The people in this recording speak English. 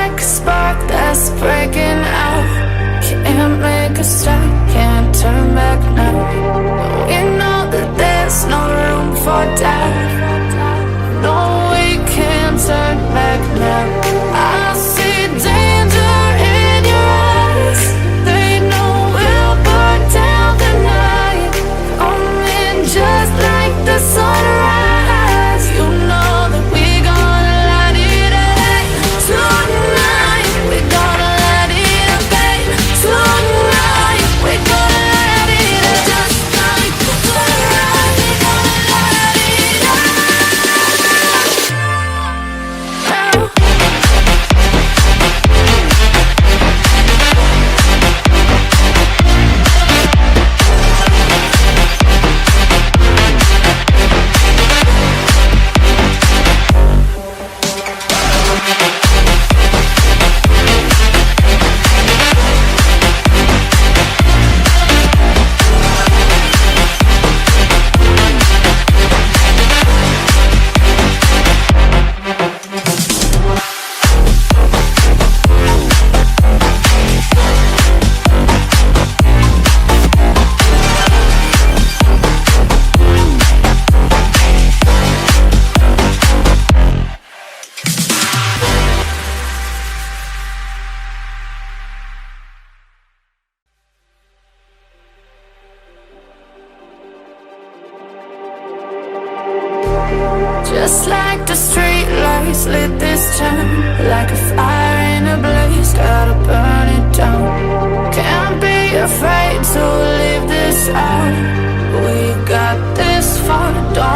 like a spark that's breaking out. Can't make a stop, can't turn back now. We know that there's no room for doubt. No, we can't turn back now. I see danger in your eyes. They know we'll burn down the night. Coming just like the sunrise. You know that we're gonna light it up tonight. We're gonna light it up, babe. Tonight we're gonna light it up just like the sunrise. We're gonna light it up now. Just like the street lights lit this town, like a fire in a blaze, gotta burn it down. Can't be afraid to leave this out. We got this far, don't